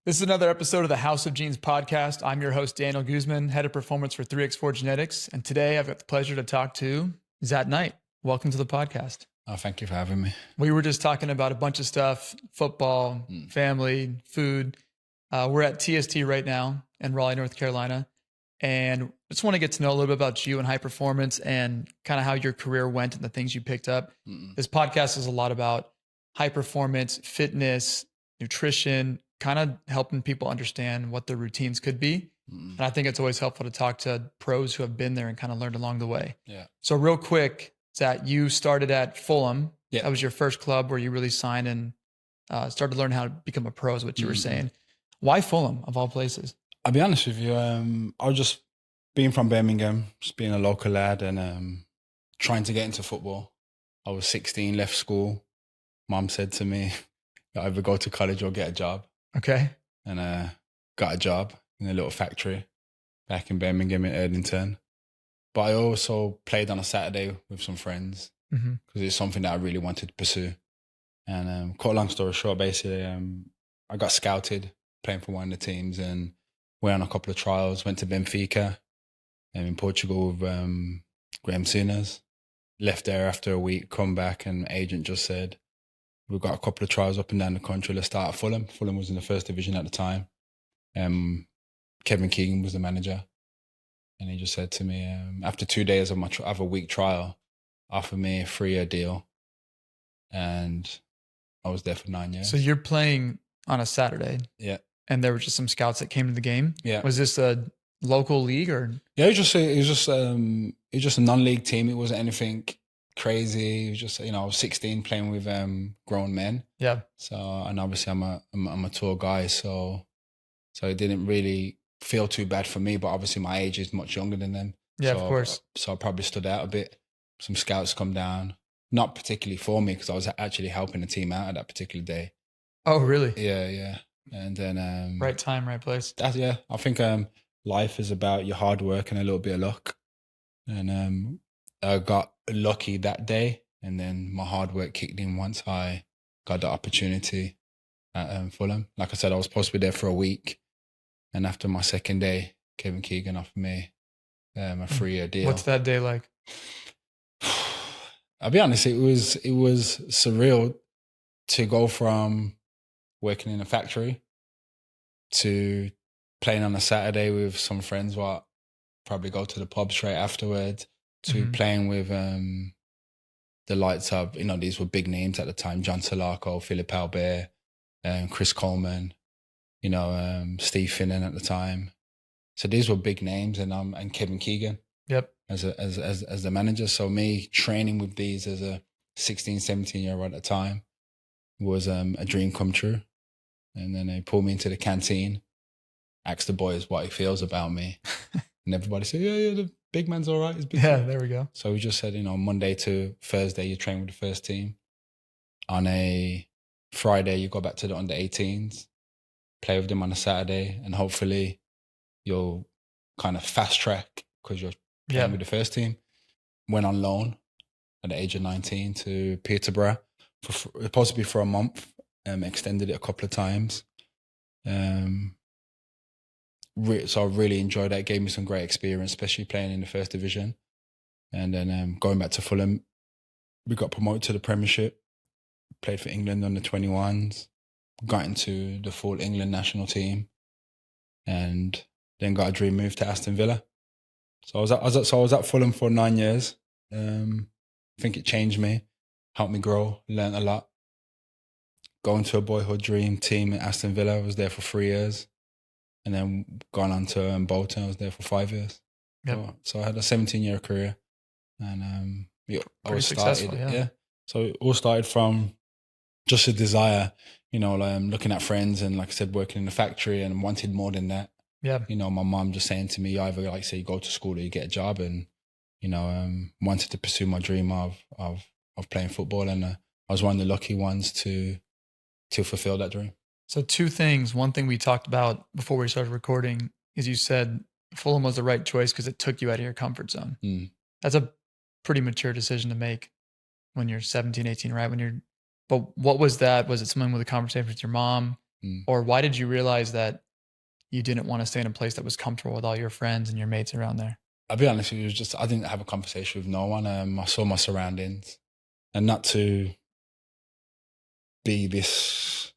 This is another episode of the House of Genes podcast. I'm your host, Daniel Guzman, head of performance for 3x4 Genetics. And today I've got the pleasure to talk to Zat Knight. Welcome to the podcast. Oh, thank you for having me. We were just talking about a bunch of stuff, football, family, food. We're at TST right now in Raleigh, North Carolina. And just want to get to know a little bit about you and high performance and kind of how your career went and the things you picked up. This podcast is a lot about high performance, fitness, nutrition, kind of helping people understand what their routines could be. And I think it's always helpful to talk to pros who have been there and kind of learned along the way. Yeah. So real quick, Zat, you started at Fulham. Yeah. That was your first club where you really signed and started to learn how to become a pro is what you were saying. Why Fulham of all places? I'll be honest with you. I was just being from Birmingham, just being a local lad and trying to get into football. I was 16, left school. Mom said to me, either go to college or get a job. Okay. And got a job in a little factory back in Birmingham in Erdington. But I also played on a Saturday with some friends because it's something that I really wanted to pursue. And cut a long story short, basically, I got scouted playing for one of the teams and went on a couple of trials, went to Benfica in Portugal with Graham Souness. Left there after a week, come back and agent just said, we've got a couple of trials up and down the country. Let's start at Fulham. Fulham was in the first division at the time. Kevin Keegan was the manager. And he just said to me, after 2 days of of a week trial, offered me a 3-year deal. And I was there for 9 years. So you're playing on a Saturday. Yeah. And there were just some scouts that came to the game. Yeah. Was this a local league or? Yeah, it was just a non-league team. It wasn't anything crazy. It was just, I was 16 playing with grown men. Yeah. So, and obviously I'm a tall guy, so it didn't really feel too bad for me, but obviously my age is much younger than them. Yeah, so, of course. So I probably stood out a bit. Some scouts come down, not particularly for me because I was actually helping the team out at that particular day. Oh, really? Yeah. And then right time, right place. I think life is about your hard work and a little bit of luck. And I got lucky that day, and then my hard work kicked in once I got the opportunity at Fulham. Like I said, I was supposed to be there for a week, and after my second day, Kevin Keegan offered me a 3-year deal. What's that day like? I'll be honest, it was surreal to go from working in a factory to playing on a Saturday with some friends, probably go to the pub straight afterwards, to playing with the likes of, these were big names at the time, John Solarco, Philip Albert, Chris Coleman, Steve Finnan at the time. So these were big names, and Kevin Keegan. Yep. As the manager. So me training with these as a 16, 17-year-old at the time was a dream come true. And then they pulled me into the canteen, asked the boys what he feels about me. And everybody said, yeah, the big man's all right. Yeah, there we go. So we just said, Monday to Thursday, you train with the first team. On a Friday, you go back to the under 18s, play with them on a Saturday, and hopefully you'll kind of fast track because you're playing with the first team. Went on loan at the age of 19 to Peterborough, possibly for a month, extended it a couple of times. So I really enjoyed that. It gave me some great experience, especially playing in the first division. And then going back to Fulham, we got promoted to the Premiership, played for England under 21s, got into the full England national team, and then got a dream move to Aston Villa. So I was at Fulham for 9 years. I think it changed me, helped me grow, learned a lot. Going to a boyhood dream team at Aston Villa, I was there for 3 years. And then gone on to Bolton, I was there for 5 years. Yep. So I had a 17-year career. And pretty successful, yeah. So it all started from just a desire, looking at friends and, like I said, working in the factory, and wanted more than that. Yeah. My mom just saying to me, you either, like say, you go to school or you get a job, and, wanted to pursue my dream of playing football. And I was one of the lucky ones to fulfill that dream. So 2 things. One thing we talked about before we started recording is you said Fulham was the right choice because it took you out of your comfort zone. That's a pretty mature decision to make when you're 17, 18, right? But what was that? Was it something with a conversation with your mom? Or why did you realize that you didn't want to stay in a place that was comfortable with all your friends and your mates around there? I'll be honest with you, it was just, I didn't have a conversation with no one. I saw my surroundings, and not to be this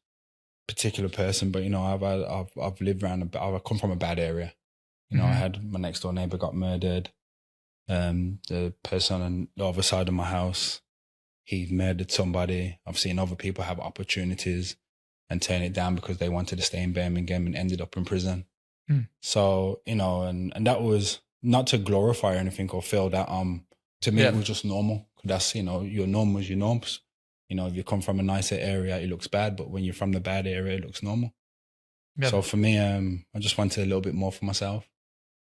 particular person, but, you know, I've lived around, I've come from a bad area. You know, I had my next door neighbor got murdered. The person on the other side of my house, he murdered somebody. I've seen other people have opportunities and turn it down because they wanted to stay in Birmingham and ended up in prison. So, you know, and that was not to glorify or anything or feel that, to me, it was just normal. That's, you know, your norm is your norms. You know, if you come from a nicer area, it looks bad, but when you're from the bad area, it looks normal. So for me, I just wanted a little bit more for myself.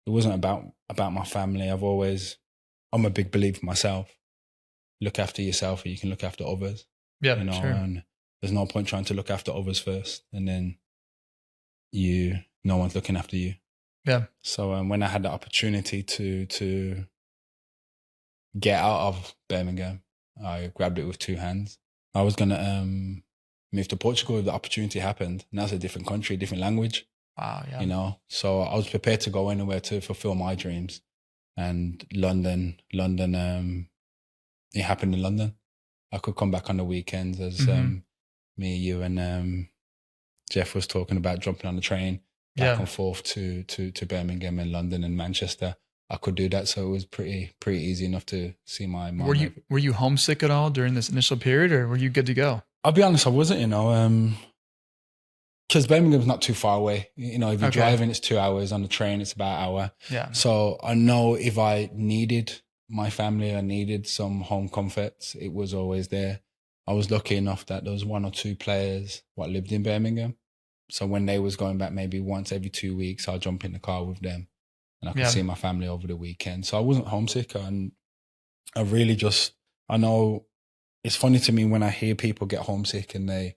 It wasn't about my family. I'm a big believer myself. Look after yourself, or you can look after others. Yeah, you know, and there's no point trying to look after others first, and then no one's looking after you. Yeah. So when I had the opportunity to get out of Birmingham, I grabbed it with two hands. I was gonna move to Portugal if the opportunity happened, and that's a different country, different language. Wow, yeah. You know, so I was prepared to go anywhere to fulfill my dreams. And London, it happened in London. I could come back on the weekends, as me, you, and Jeff was talking about, jumping on the train back and forth to Birmingham and London and Manchester. I could do that, so it was pretty easy enough to see my mom. Were you homesick at all during this initial period, or were you good to go? I'll be honest, I wasn't. You know, because Birmingham's not too far away. You know, if you're driving, it's 2 hours. On the train, it's about an hour. Yeah. So I know if I needed my family, I needed some home comforts, it was always there. I was lucky enough that there was one or two players what lived in Birmingham. So when they was going back maybe once every 2 weeks, I'll jump in the car with them and I could see my family over the weekend. So I wasn't homesick, and I know it's funny to me when I hear people get homesick and they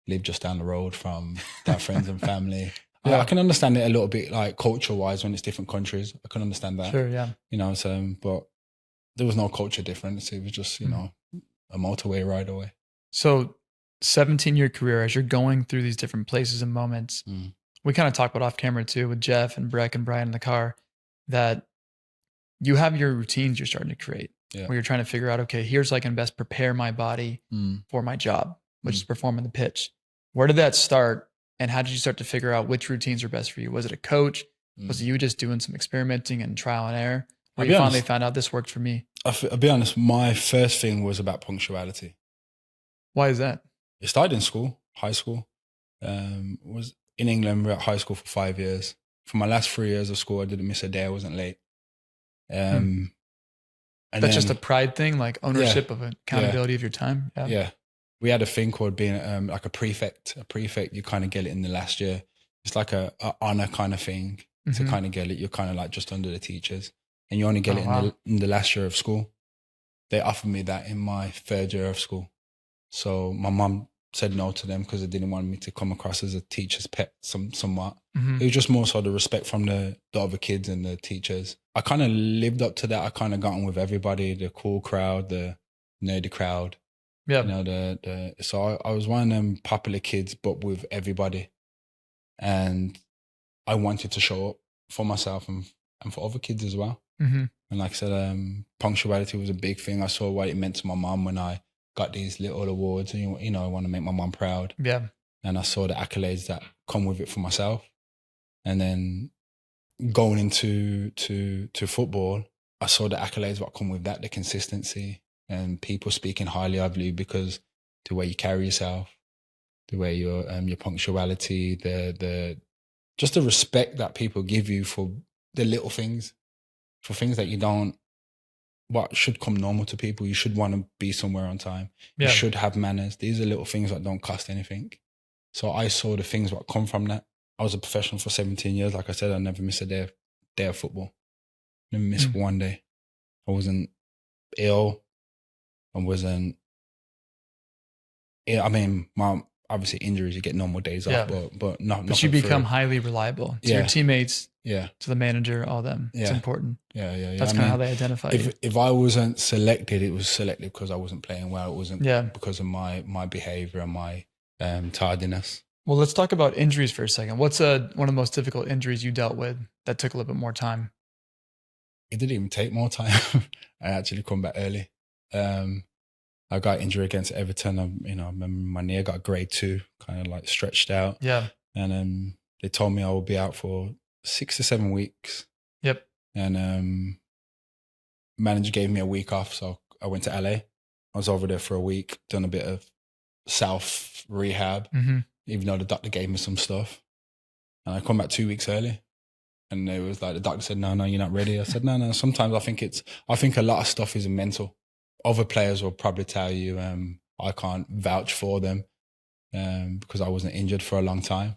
live just down the road from their friends and family. I can understand it a little bit, like culture-wise, when it's different countries. I can understand that. Sure, yeah. You know, so, but there was no culture difference. It was just, you know, a motorway ride away. So 17-year career, as you're going through these different places and moments, we kind of talked about off camera too with Jeff and Breck and Brian in the car, that you have your routines you're starting to create, where you're trying to figure out, okay, here's how I can best prepare my body for my job, which is performing the pitch. Where did that start, and how did you start to figure out which routines are best for you? Was it a coach? Was it you just doing some experimenting and trial and error? Or you finally found out this worked for me? I'll be honest, my first thing was about punctuality. Why is that? It started in school, high school. Was in England, we were at high school for 5 years. For my last 3 years of school, I didn't miss a day, I wasn't late. And that's just a pride thing, like ownership of accountability of your time? Yeah. We had a thing called being like a prefect. A prefect, you kind of get it in the last year. It's like a honor kind of thing to kind of get it. You're kind of like just under the teachers, and you only get it in the last year of school. They offered me that in my third year of school. So my mum said no to them because they didn't want me to come across as a teacher's pet somewhat. It was just more so the respect from the other kids and the teachers. I kind of lived up to that. I kind of got on with everybody, the cool crowd, the nerdy crowd. Yeah. You know, so I was one of them popular kids, but with everybody. And I wanted to show up for myself and for other kids as well. And like I said, punctuality was a big thing. I saw what it meant to my mom when I got these little awards, and you know, I want to make my mom proud. Yeah. And I saw the accolades that come with it for myself. And then going into football, I saw the accolades what come with that, the consistency, and people speaking highly of you because the way you carry yourself, the way your punctuality, just the respect that people give you for the little things, for things that you don't, what should come normal to people. You should want to be somewhere on time. You should have manners. These are little things that don't cost anything. So I saw the things that come from that. I was a professional for 17 years. Like I said, I never missed a day of football. Never missed one day. I wasn't ill. I wasn't. I mean, obviously injuries, you get normal days off, but not. But you become highly reliable to your teammates, to the manager, all them. It's important. Yeah. That's kind of how they identify you. If I wasn't selected, it was selected because I wasn't playing well. It wasn't because of my behavior and my tardiness. Well, let's talk about injuries for a second. What's one of the most difficult injuries you dealt with that took a little bit more time? It didn't even take more time. I actually come back early. I got injured against Everton. I remember my knee got grade 2, kind of like stretched out. Yeah. And they told me I would be out for 6 to 7 weeks. Yep. And manager gave me a week off, so I went to LA. I was over there for a week, done a bit of self rehab, even though the doctor gave me some stuff. And I come back 2 weeks early. And it was like, the doctor said, no, you're not ready. I said, no. Sometimes I think a lot of stuff is mental. Other players will probably tell you, I can't vouch for them because I wasn't injured for a long time.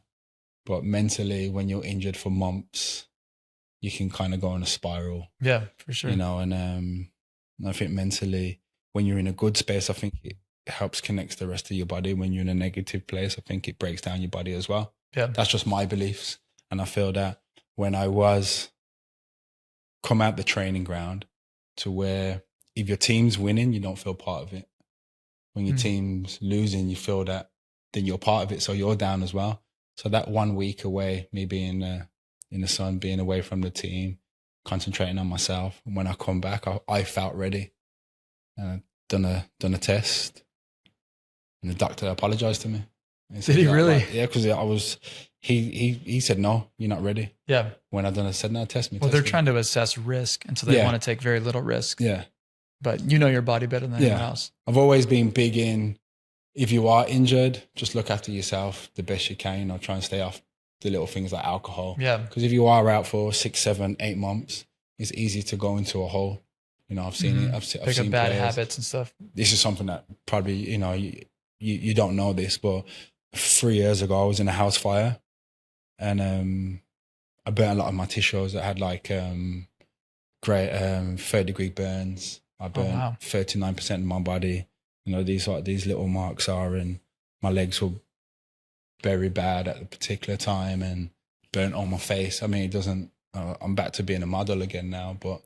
But mentally, when you're injured for months, you can kind of go on a spiral. Yeah, for sure. And I think mentally, when you're in a good space, I think it helps connect the rest of your body. When you're in a negative place, I think it breaks down your body as well. Yeah. That's just my beliefs. And I feel that when I was come out the training ground to where if your team's winning, you don't feel part of it. When your team's losing, you feel that then you're part of it. So you're down as well. So that 1 week away, me being in the sun, being away from the team, concentrating on myself. And when I come back, I felt ready. Done a test. And the doctor apologized to me. Did he really? Yeah, because he said, no, you're not ready. Yeah. When I said, no, test me. Well, they're trying to assess risk, and so they want to take very little risk. Yeah. But you know your body better than anyone else. I've always been big in, if you are injured, just look after yourself the best you can. Try and stay off the little things like alcohol. Yeah. Because if you are out for 6, 7, 8 months, it's easy to go into a hole. I've seen it. I've Pick seen up bad players. habits and stuff. This is something that probably, you don't know this, but 3 years ago, I was in a house fire and I burnt a lot of my tissues. I had like great 3rd-degree burns. I burnt 39% of my body. These little marks are, and my legs were very bad at a particular time and burnt on my face. I mean, it doesn't, I'm back to being a model again now, but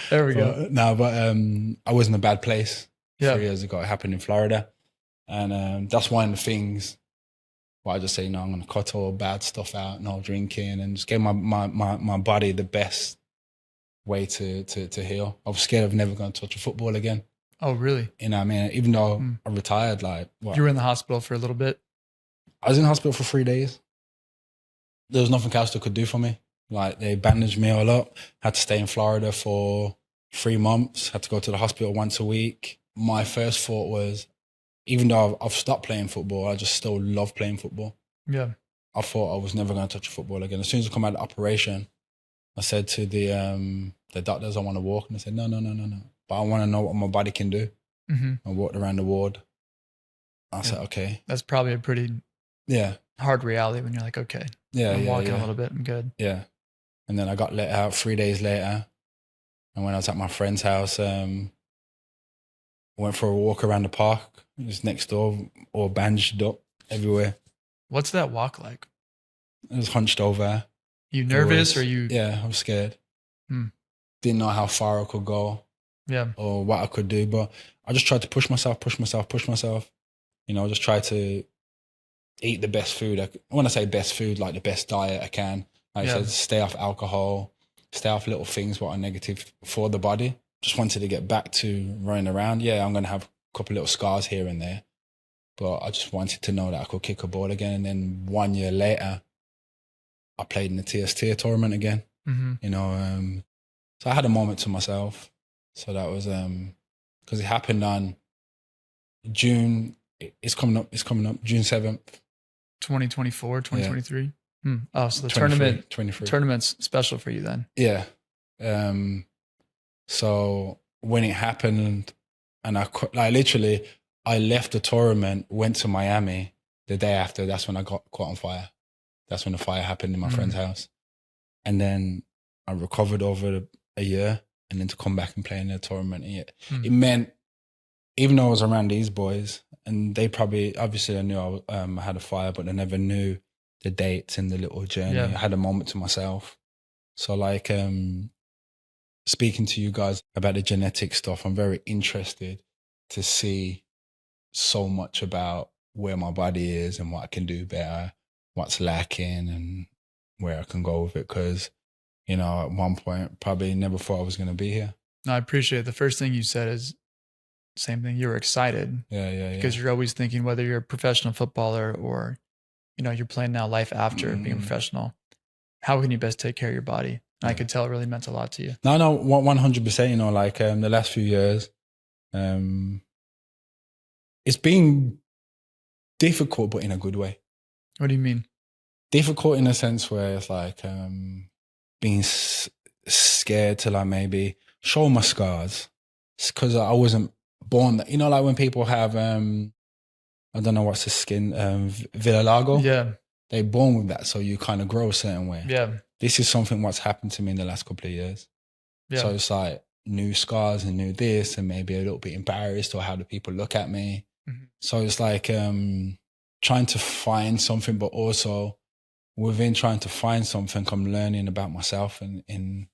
there we go. No, but I was in a bad place 3 years ago. It happened in Florida. And that's one of the things where I just say, I'm going to cut all bad stuff out, no drinking, and just give my body the best way to heal. I was scared of never going to touch a football again. Oh, really? What I mean? Even though I retired, you were in the hospital for a little bit? I was in the hospital for 3 days. There was nothing else they could do for me. They bandaged me all up. Had to stay in Florida for 3 months. Had to go to the hospital once a week. My first thought was, even though I've stopped playing football, I just still love playing football. Yeah. I thought I was never going to touch a football again. As soon as I come out of the operation, I said to the doctors, I want to walk. And they said, no. But I want to know what my body can do. I walked around the ward. I said, okay. That's probably a pretty hard reality when you're like, okay, I'm walking a little bit, I'm good. Yeah. And then I got let out 3 days later. And when I was at my friend's house, went for a walk around the park. It was next door, all bandaged up everywhere. What's that walk like? I was hunched over. You nervous or you? Yeah, I was scared. Didn't know how far I could go. Yeah. Or what I could do. But I just tried to push myself. Just try to eat the best food. When I say best food, like the best diet I can. Like I said, stay off alcohol, stay off little things what are negative for the body. Just wanted to get back to running around. Yeah, I'm going to have a couple little scars here and there. But I just wanted to know that I could kick a ball again. And then 1 year later, I played in the TST tournament again. So I had a moment to myself. So that was, because it happened on June, it's coming up, June 7th. 2024, 2023? Yeah. Oh, so the 23. tournament's special for you then? Yeah. So when it happened, and I left the tournament, went to Miami the day after. That's when I got caught on fire. That's when the fire happened in my friend's house. And then I recovered over a year, and then to come back and play in the tournament, it meant, even though I was around these boys, and they probably, obviously I knew I had a fire, but they never knew the dates and the little journey. I had a moment to myself. So speaking to you guys about the genetic stuff, I'm very interested to see so much about where my body is and what I can do better, what's lacking and where I can go with it. Because, you know, at one point, probably never thought I was going to be here. No, I appreciate it. The first thing you said is same thing. You were excited. Because you're always thinking whether you're a professional footballer or, you know, you're playing now life after being a professional. How can you best take care of your body? And I could tell it really meant a lot to you. No, 100%. You know, like the last few years, it's been difficult, but in a good way. What do you mean? Difficult in a sense where it's like being scared to like maybe show my scars because I wasn't born. You know, like when people have, I don't know what's the skin, vitiligo. Yeah. They're born with that, so you kind of grow a certain way. Yeah. This is something what's happened to me in the last couple of years. Yeah. So it's like new scars and new this and maybe a little bit embarrassed or how do people look at me. Mm-hmm. So it's like trying to find something, but also within trying to find something, I'm learning about myself and in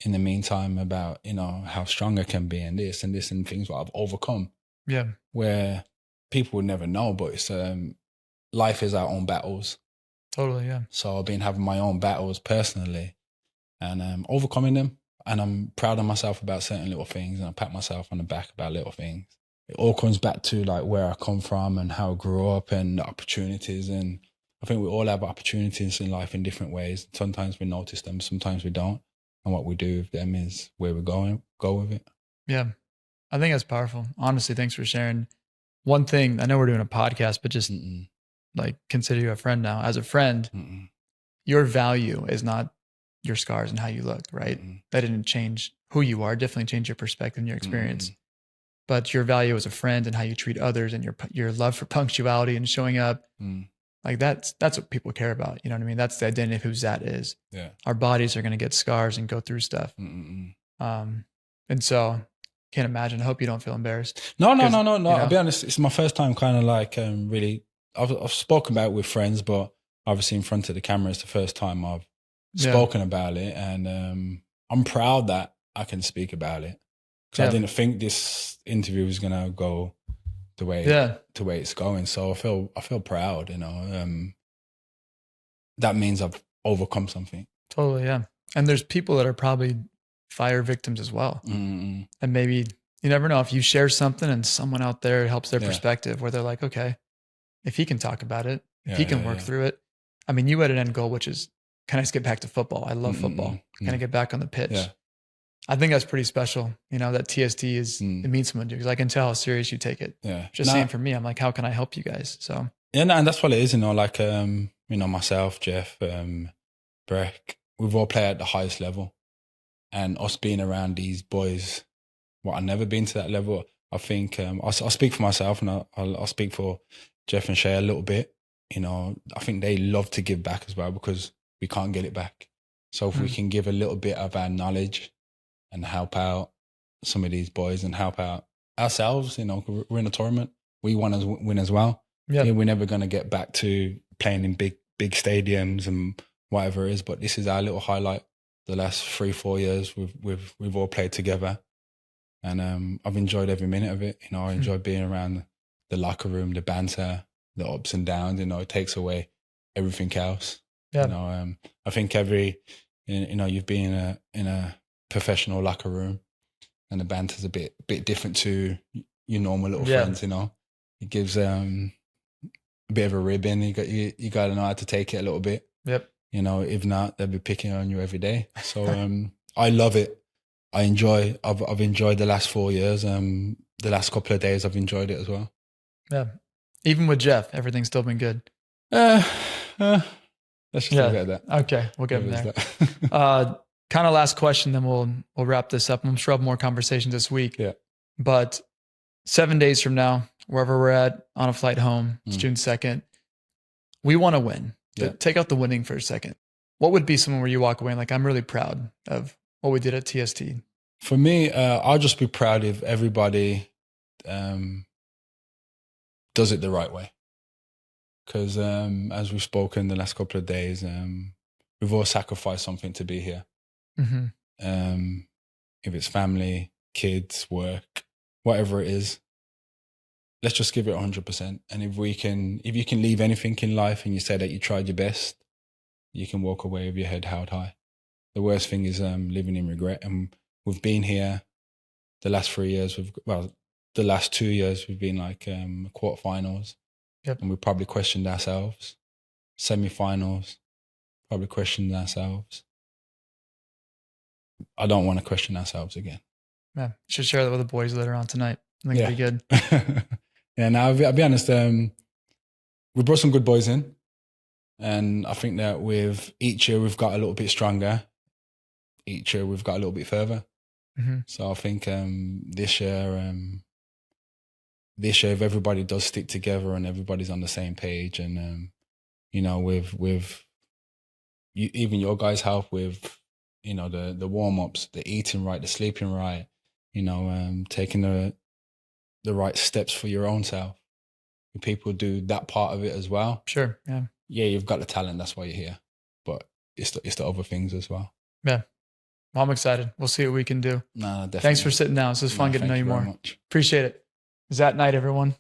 the meantime about, you know, how strong I can be and this and things that I've overcome. Yeah. Where people would never know, but it's life is our own battles. Totally, yeah. So I've been having my own battles personally and overcoming them. And I'm proud of myself about certain little things and I pat myself on the back about little things. It all comes back to like where I come from and how I grew up and the opportunities. And I think we all have opportunities in life in different ways. Sometimes we notice them, sometimes we don't. And what we do with them is where we're going, go with it. Yeah, I think that's powerful. Honestly, thanks for sharing. One thing, I know we're doing a podcast, but just like consider you a friend now. As a friend, your value is not your scars and how you look, right? That didn't change who you are, definitely changed your perspective and your experience. But your value as a friend and how you treat others and your love for punctuality and showing up, like that's what people care about. You know what I mean? That's the identity of who Zat is. Yeah. Our bodies are going to get scars and go through stuff. And so can't imagine. I hope you don't feel embarrassed. No. You know, I'll be honest. It's my first time kind of like really, I've spoken about it with friends, but obviously in front of the camera is the first time I've spoken about it. And I'm proud that I can speak about it because I didn't think this interview was going to go the way it's going. So I feel proud, you know. That means I've overcome something. Totally, yeah. And there's people that are probably fire victims as well. And maybe you never know if you share something and someone out there helps their perspective where they're like, okay, if he can talk about it, if he can work through it. I mean, you had an end goal, which is, can I just get back to football? I love football. Can I get back on the pitch? Yeah. I think that's pretty special. You know, that TST is, it means something to you because I can tell how serious you take it. Yeah. Just saying for me, I'm like, how can I help you guys? So. Yeah, and that's what it is, you know, like, you know, myself, Jeff, Breck, we've all played at the highest level. And us being around these boys, I've never been to that level. I think I'll speak for myself and I'll speak for Jeff and Shay a little bit. You know, I think they love to give back as well because we can't get it back. So if we can give a little bit of our knowledge and help out some of these boys and help out ourselves, you know, we're in a tournament. We want to win as well. Yeah. We're never going to get back to playing in big stadiums and whatever it is, but this is our little highlight. The last 3-4 years we've all played together. And I've enjoyed every minute of it. You know, I enjoy being around the locker room, the banter, the ups and downs. You know, it takes away everything else. Yeah. You know, I think you know, you've been in a professional locker room, and the banter's a bit different to your normal little friends. You know, it gives a bit of a ribbon. You got to know how to take it a little bit. Yep. You know, if not, they'll be picking on you every day. So I love it. I've enjoyed the last 4 years. The last couple of days, I've enjoyed it as well. Yeah. Even with Jeff, everything's still been good. Let's just leave it at that. Okay. We'll get there. Kind of last question, then we'll wrap this up. I'm sure I'll have more conversations this week. Yeah. But 7 days from now, wherever we're at on a flight home, it's June 2nd, we want to win. Yeah. Take out the winning for a second. What would be someone where you walk away and like, I'm really proud of what we did at TST? For me, I'll just be proud if everybody does it the right way. Because as we've spoken the last couple of days, we've all sacrificed something to be here. If it's family, kids, work, whatever it is, let's just give it 100%. And if you can leave anything in life and you say that you tried your best, you can walk away with your head held high. The worst thing is living in regret. And we've been here the last 3 years. The last 2 years we've been like quarterfinals. Yep. And we probably questioned ourselves. Semi-finals, probably questioned ourselves. I don't want to question ourselves again. Yeah, should share that with the boys later on tonight. I think it'd be good. Yeah, now I'll be honest. We brought some good boys in, and I think that with each year we've got a little bit stronger. Each year we've got a little bit further. Mm-hmm. So I think this year, if everybody does stick together and everybody's on the same page, and with even your guys' help with the warm ups, the eating right, the sleeping right, taking the right steps for your own self. If people do that part of it as well. Sure. Yeah. Yeah, you've got the talent. That's why you're here. But it's the other things as well. Yeah. Well, I'm excited. We'll see what we can do. No, definitely. Thanks for sitting down. This was fun getting to know you more. Much. Appreciate it. Zat Knight, everyone.